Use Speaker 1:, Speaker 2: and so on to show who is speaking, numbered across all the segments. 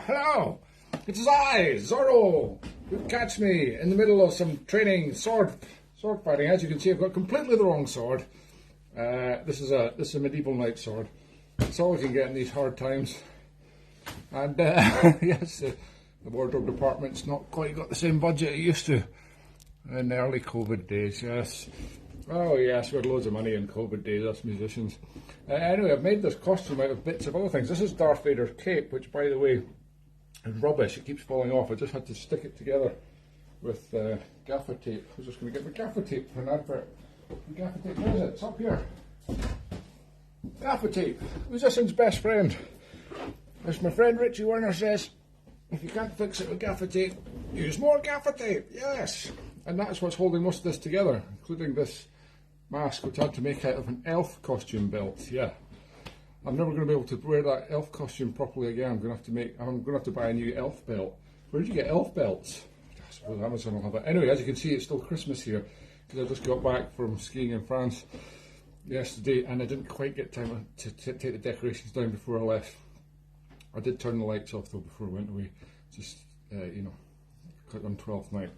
Speaker 1: Hello! It is I, Zorro! You catch me in the middle of some training sword fighting. As you can see, I've got completely the wrong sword. This is a medieval knight sword. It's all I can get in these hard times. And yes, the wardrobe department's not quite got the same budget it used to in the early COVID days, yes. Oh yes, we had loads of money in COVID days, us musicians. Anyway, I've made this costume out of bits of other things. This is Darth Vader's cape, which by the way is rubbish. It keeps falling off. I just had to stick it together with gaffer tape. I was just going to get my gaffer tape for an advert. Gaffer tape, where is it? It's up here. Gaffer tape, musician's best friend. As my friend Richie Werner says, if you can't fix it with gaffer tape, use more gaffer tape. Yes! And that's what's holding most of this together, including this mask, which I had to make out of an elf costume belt. Yeah, I'm never going to be able to wear that elf costume properly again. I'm going to have to buy a new elf belt. Where did you get elf belts? I suppose Amazon will have it. Anyway, as you can see, it's still Christmas here because I just got back from skiing in France yesterday, and I didn't quite get time to take the decorations down before I left. I did turn the lights off though before I went away. Just on 12th night.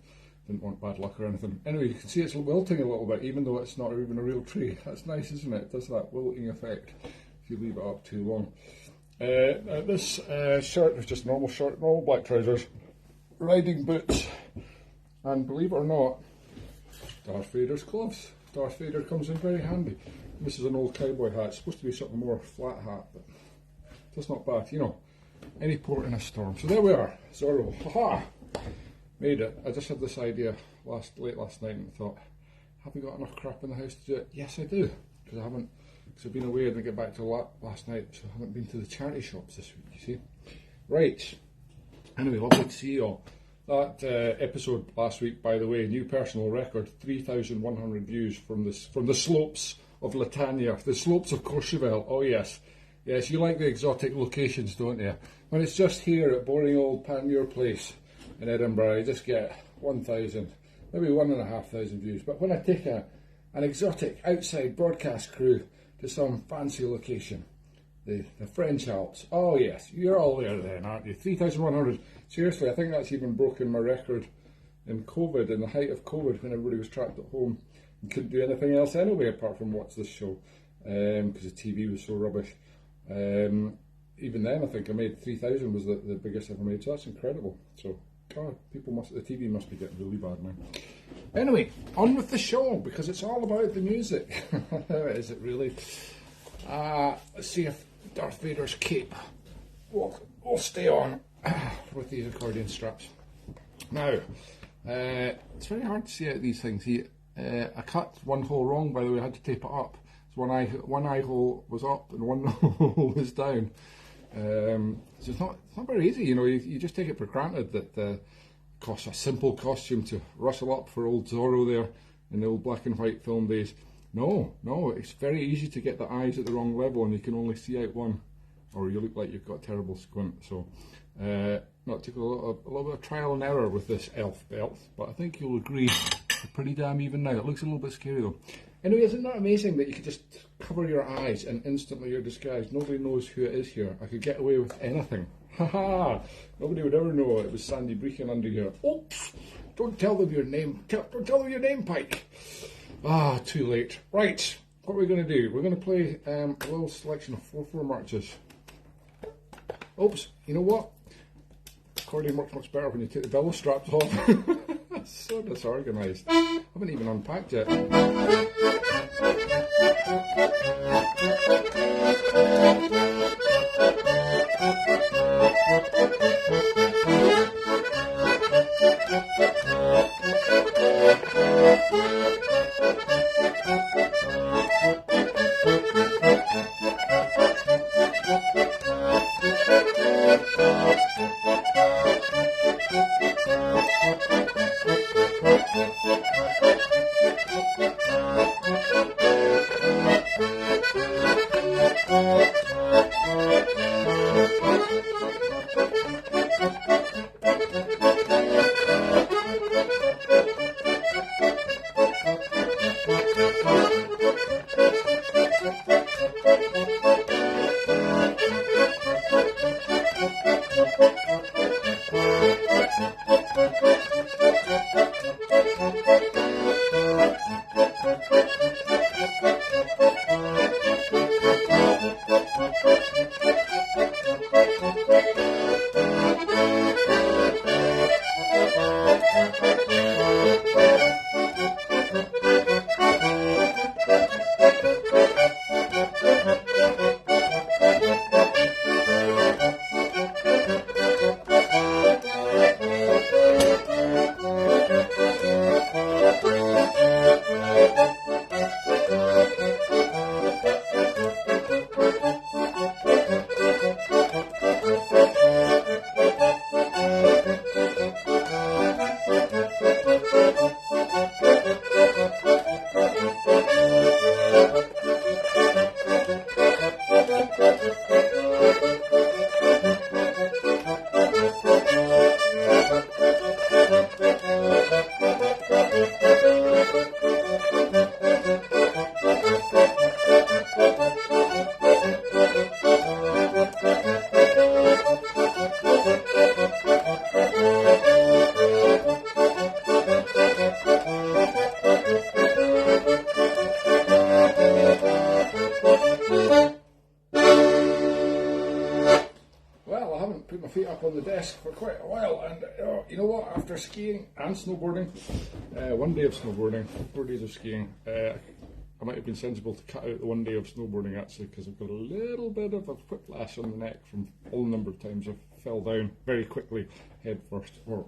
Speaker 1: Didn't want bad luck or anything. Anyway, you can see it's wilting a little bit, even though it's not even a real tree. That's nice, isn't it? It does that wilting effect if you leave it up too long. This shirt is just a normal shirt, normal black trousers, riding boots, and believe it or not, Darth Vader's gloves. Darth Vader comes in very handy. This is an old cowboy hat. It's supposed to be something more flat hat, but that's not bad. You know, any port in a storm. So there we are, Zorro. Haha! Made it. I just had this idea late last night and thought, have we got enough crap in the house to do it? Yes, I do. Because I've been away and didn't get back till last night, so I haven't been to the charity shops this week, you see. Right. Anyway, lovely to see you all. That episode last week, by the way, new personal record, 3,100 views from the slopes of Latania, the slopes of Courchevel. Oh yes. Yes, you like the exotic locations, don't you? When it's just here at boring old Panmure Place in Edinburgh, I just get 1,000, maybe 1,500 views. But when I take an exotic outside broadcast crew to some fancy location, the French Alps, oh yes, you're all there then, aren't you? 3,100. Seriously, I think that's even broken my record in COVID, in the height of COVID, when everybody was trapped at home and couldn't do anything else anyway apart from watch this show, because the TV was so rubbish. Even then, I think I made 3,000 was the biggest ever made, so that's incredible. So, God, the TV must be getting really bad now. Anyway, on with the show, because it's all about the music. Is it really? Let's see if Darth Vader's cape will stay on with these accordion straps. Now, it's very hard to see out these things. I cut one hole wrong, by the way. I had to tape it up. So one eye hole was up and one hole was down. So it's not very easy, you know. You just take it for granted that it costs a simple costume to rustle up for old Zorro there in the old black and white film days. No, it's very easy to get the eyes at the wrong level and you can only see out one, or you look like you've got a terrible squint. So, it took a little bit of trial and error with this elf belt, but I think you'll agree it's pretty damn even now. It looks a little bit scary though. Anyway, isn't that amazing that you could just cover your eyes and instantly you're disguised? Nobody knows who it is here. I could get away with anything. Haha! Nobody would ever know it was Sandy Brechin under here. Oops! Don't tell them your name. Don't tell them your name, Pike. Ah, too late. Right, what are we going to do? We're going to play a little selection of 4/4 marches. Oops, you know what? Accordion works much better when you take the bellow straps off. So disorganised. I haven't even unpacked yet. Well, I haven't put my feet up on the desk for quite a while, and you know what? After skiing and snowboarding, 1 day of snowboarding, 4 days of skiing, I might have been sensible to cut out the 1 day of snowboarding actually, because I've got a little bit of a whiplash on the neck from all the number of times I fell down very quickly, head first, or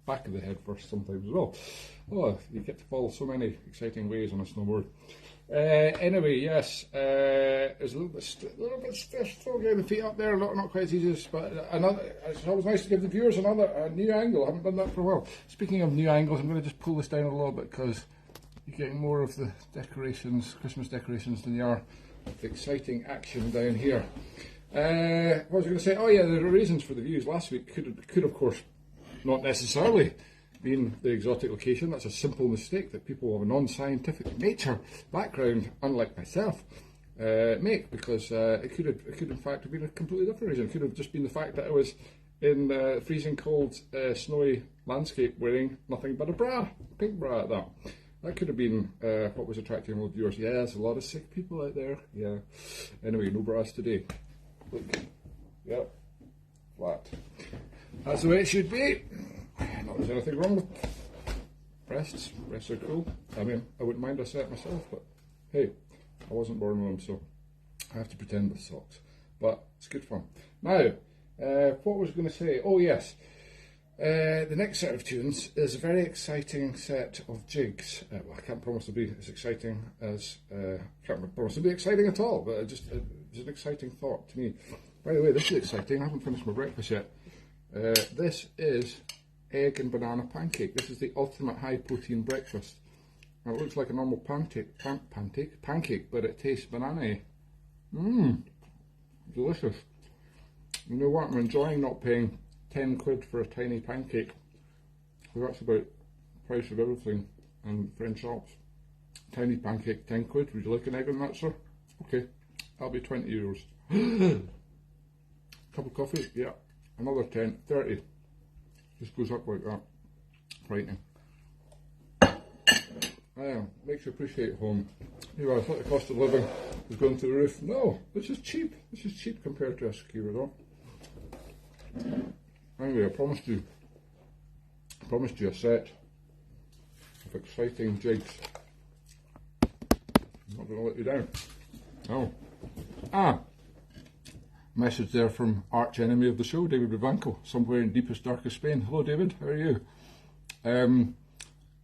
Speaker 1: back of the head first sometimes as well. Oh, you get to fall so many exciting ways on a snowboard. Anyway, yes, it's a little bit stiff, still getting the feet up there, not quite as easy, but it's always nice to give the viewers a new angle. I haven't done that for a while. Speaking of new angles, I'm going to just pull this down a little bit because you're getting more of the decorations, Christmas decorations, than you are the exciting action down here. What was I going to say? Oh yeah, the reasons for the views last week could of course not necessarily being the exotic location. That's a simple mistake that people of a non-scientific nature background, unlike myself, make, because it could in fact have been a completely different reason. It could have just been the fact that I was in freezing cold, snowy landscape wearing nothing but a bra, a pink bra at that. That could have been what was attracting all the viewers. Yeah, there's a lot of sick people out there. Yeah. Anyway, no bras today. Look. Yep. Flat. That's the way it should be. Not there's anything wrong with breasts. Breasts are cool. I mean, I wouldn't mind a set myself, but hey, I wasn't born with them, so I have to pretend with socks. But it's good fun. Now, what was I going to say? Oh yes, the next set of tunes is a very exciting set of jigs. Well, I can't promise to be as exciting as can't promise to be exciting at all, but it's an exciting thought to me. By the way, this is exciting. I haven't finished my breakfast yet. This is egg and banana pancake. This is the ultimate high protein breakfast. Now, it looks like a normal pancake, but it tastes banana-y. Mmm, delicious. You know what? I'm enjoying not paying 10 quid for a tiny pancake. So that's about the price of everything in French shops. Tiny pancake, 10 quid. Would you like an egg on that, sir? Okay, that'll be 20 euros. Cup of coffee? Yeah. Another 10, 30. Just goes up like that. Frightening. Makes you appreciate home. You know, I thought the cost of living was going through the roof. No, this is cheap. This is cheap compared to a ski resort. Anyway, I promised you a set of exciting jigs. I'm not going to let you down. No. Message there from arch enemy of the show, David Vivanco, somewhere in deepest, darkest Spain. Hello, David. How are you?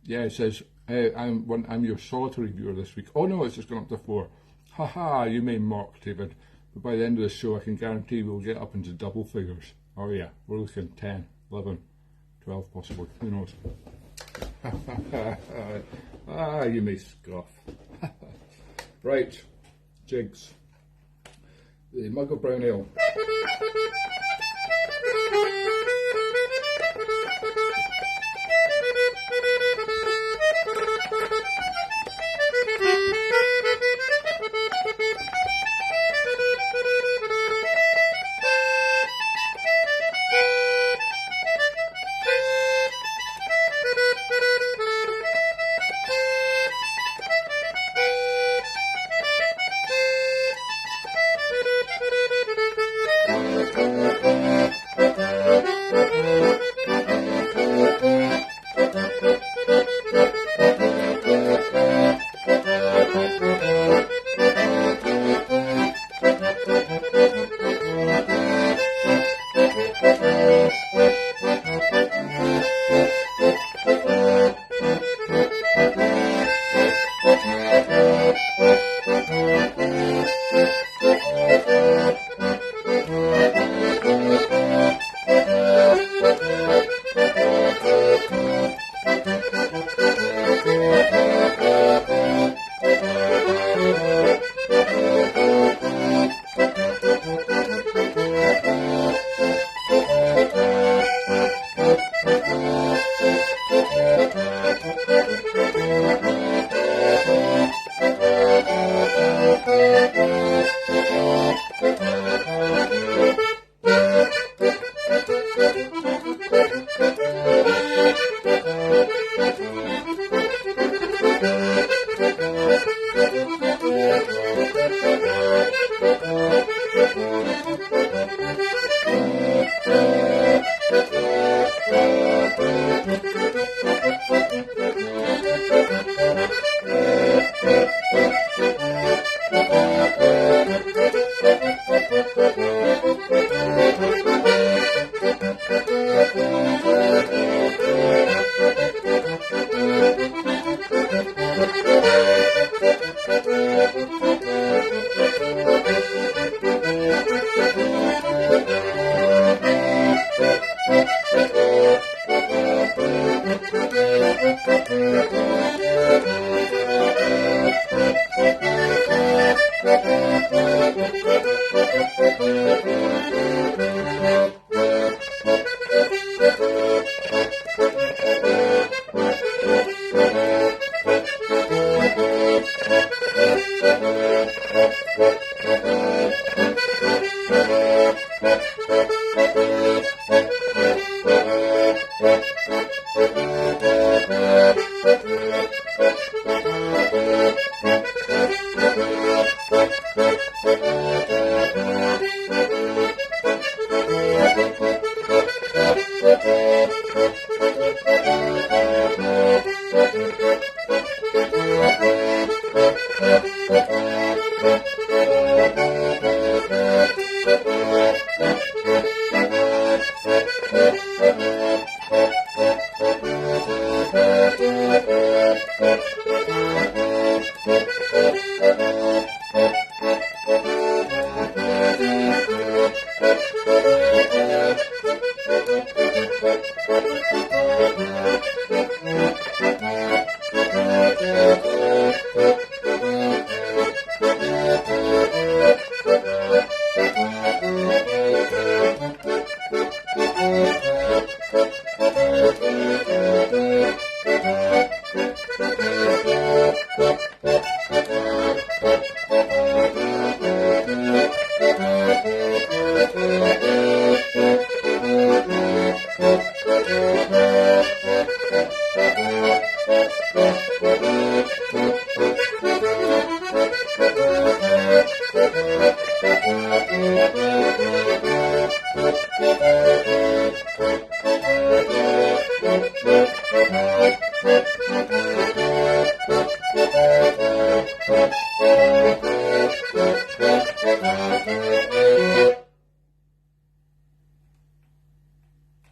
Speaker 1: Yeah, it says, hey, I'm your solitary viewer this week. Oh no, it's just gone up to 4. Haha, you may mock, David, but by the end of the show, I can guarantee we'll get up into double figures. Oh yeah, we're looking 10, 11, 12 possibly. Who knows? You may scoff. Right, jigs. The mug of brown ale.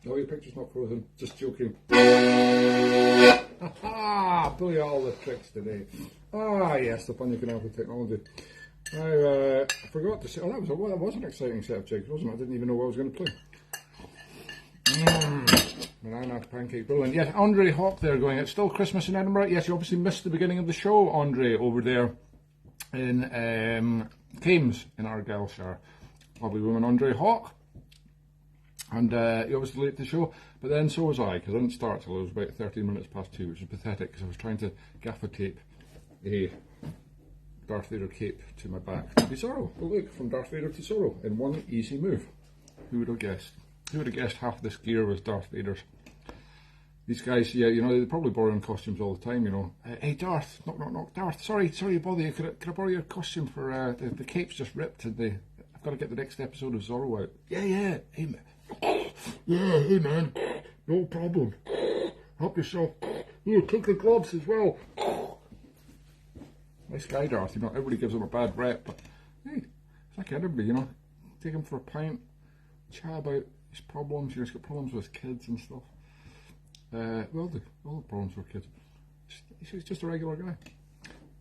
Speaker 1: No, your picture's not frozen. Just joking. Ha! Pull you all the tricks today. Ah, yes, the fun you can have with technology. I forgot to say. Oh, that was an exciting set of jigs, wasn't it? I didn't even know what I was going to play. Banana pancake, brilliant. Yes, Andre Hawk there going. It's still Christmas in Edinburgh. Yes, you obviously missed the beginning of the show, Andre, over there in Thames in Argyllshire. Lovely woman, Andre Hawk. And he obviously late to the show, but then so was I, because I didn't start till it was about 13 minutes past 2, which is pathetic, because I was trying to gaffer tape a Darth Vader cape to my back to be Zorro. Well, look, from Darth Vader to Zorro in one easy move. Who would have guessed? Who would have guessed half this gear was Darth Vader's? These guys, yeah, you know, they probably borrow costumes all the time, you know. Hey, Darth, knock, Darth, sorry to bother you, could I borrow your costume for, the cape's just ripped, and I've got to get the next episode of Zorro out. Yeah, hey, man. Yeah, hey, man, no problem. Help yourself. Here, take the gloves as well. Nice guy, Darth, you know, everybody gives him a bad rep, but hey, it's like everybody, you know. Take him for a pint, chat about his problems, you know, he's got problems with kids and stuff. All the problems with kids. He's just a regular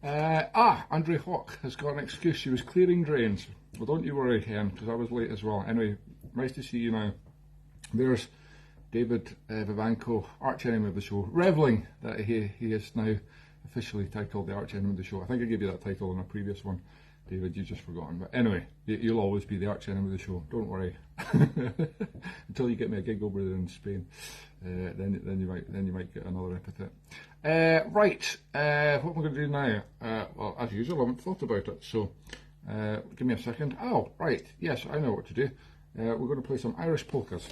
Speaker 1: guy. Andre Hawk has got an excuse. She was clearing drains. Well, don't you worry, Ken, because I was late as well. Anyway, nice to see you now. There's David Vivanco, arch enemy of the show, revelling that he is now officially titled the arch enemy of the show. I think I gave you that title in a previous one, David, you've just forgotten. But anyway, you'll always be the arch enemy of the show, don't worry. Until you get me a gig over there in Spain, then you might get another epithet. Right, what am I going to do now? Well, as usual, I haven't thought about it, so give me a second. Oh, right, yes, I know what to do. We're going to play some Irish polkas.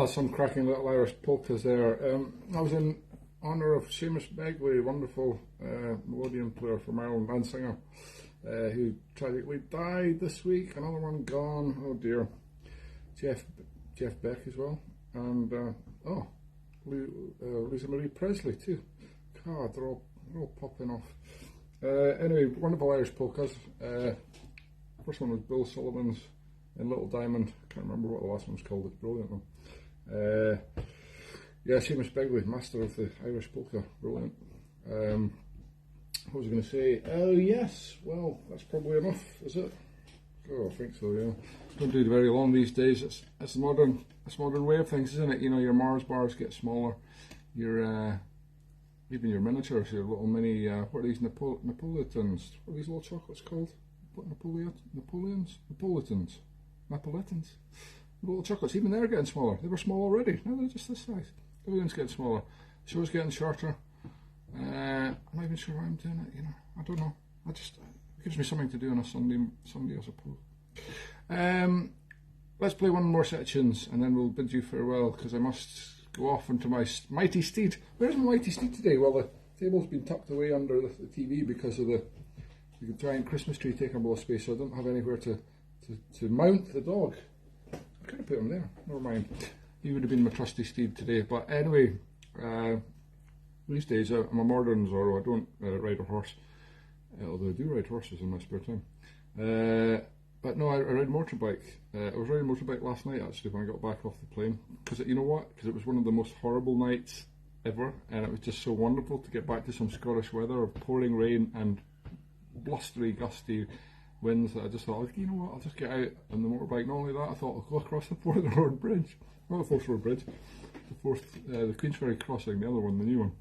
Speaker 1: Some cracking little Irish polkas there. I was in honour of Seamus Begley, wonderful melodeon player from Ireland and singer, who tragically died this week. Another one gone. Oh dear. Jeff Beck as well, and Lisa Marie Presley too. God, they're all popping off. Anyway, wonderful Irish polkas. First one was Bill Sullivan's in Little Diamond. Can't remember what the last one was called. It's brilliant though. Yeah, Seamus Begley, master of the Irish polka, brilliant. What was I going to say? Oh yes, well that's probably enough, is it? Oh, I think so. Yeah, don't do it very long these days. It's the modern way of things, isn't it? You know, your Mars bars get smaller. Your even your miniatures, your little mini. What are these Napolitans? What are these little chocolates called? What Napoleons? Napolitans. Little chocolates, even they're getting smaller. They were small already, now they're just this size. Everything's getting smaller. The show's getting shorter. I'm not even sure why I'm doing it, you know. I don't know. It gives me something to do on a Sunday I suppose. Let's play one more set of tunes and then we'll bid you farewell because I must go off into my mighty steed. Where's my mighty steed today? Well, the table's been tucked away under the TV because of the giant Christmas tree taking up all the space, so I don't have anywhere to mount the dog. I could have put him there, never mind. He would have been my trusty steed today. But anyway, these days I'm a modern Zorro. I don't ride a horse, although I do ride horses in my spare time. But no, I ride motorbike. I was riding motorbike last night actually when I got back off the plane. Because you know what? Because it was one of the most horrible nights ever, and it was just so wonderful to get back to some Scottish weather of pouring rain and blustery, gusty winds that I just thought, you know what, I'll just get out on the motorbike. Not only that, I thought I'll go across the Forth Road Bridge. Not the Forth Road Bridge, the Queensferry crossing, the other one, the new one.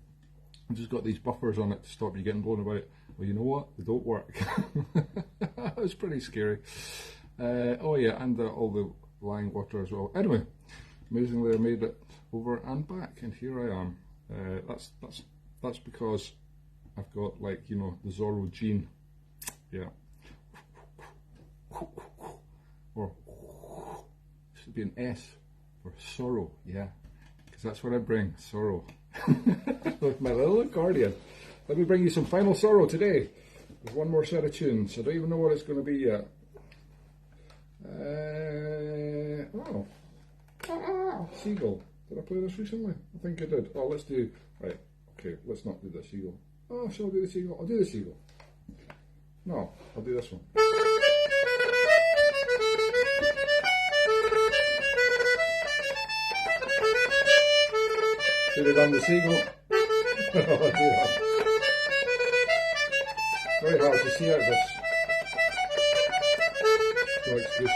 Speaker 1: I've just got these buffers on it to stop you getting blown about. Well, you know what, they don't work. It was pretty scary. Oh yeah, and all the lying water as well. Anyway, amazingly I made it over and back, and here I am. That's because I've got, like, you know, the Zorro gene. Yeah. Or should be an S for sorrow, yeah, because that's what I bring, sorrow. With my little accordion. Let me bring you some final sorrow today with one more set of tunes. I don't even know what it's going to be yet. Seagull. Did I play this recently? I think I did. Oh, let's do, right, okay, let's not do the seagull. Oh, shall I do the seagull? I'll do the seagull. No, I'll do this one. Should have done the seagull. Oh dear. Very hard to see out this. No excuse.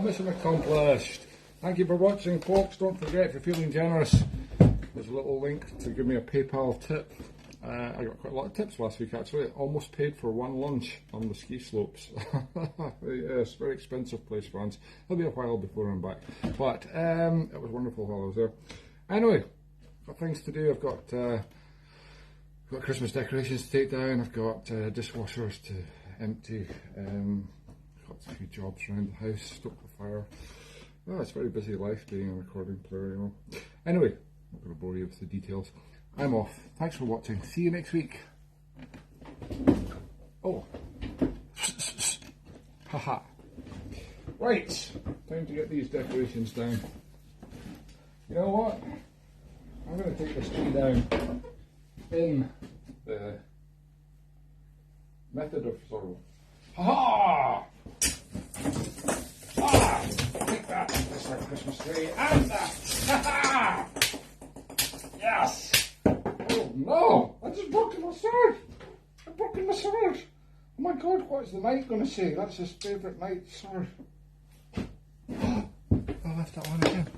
Speaker 1: Mission accomplished. Thank you for watching, folks. Don't forget, if you're feeling generous, there's a little link to give me a PayPal tip. I got quite a lot of tips last week, actually. Almost paid for one lunch on the ski slopes. Yes, very expensive place, France. It'll be a while before I'm back, but it was wonderful while I was there. Anyway, got things to do. I've got Christmas decorations to take down. I've got dishwashers to empty. Got a few jobs around the house. Stoke the fire. Oh, it's a very busy life being a recording player, you know. Anyway, I'm not going to bore you with the details. I'm off. Thanks for watching. See you next week. Oh. Haha. Right. Time to get these decorations down. You know what? I'm going to take this tree down in the method of Zorro. Ha-ha! Ah! Take that, Mr. Christmas tree, and that! Ha-ha! Yes! Oh no! I just broke my sword! I've broken my sword! Oh my god, what is the knight going to say? That's his favourite knight sword. I left that one again.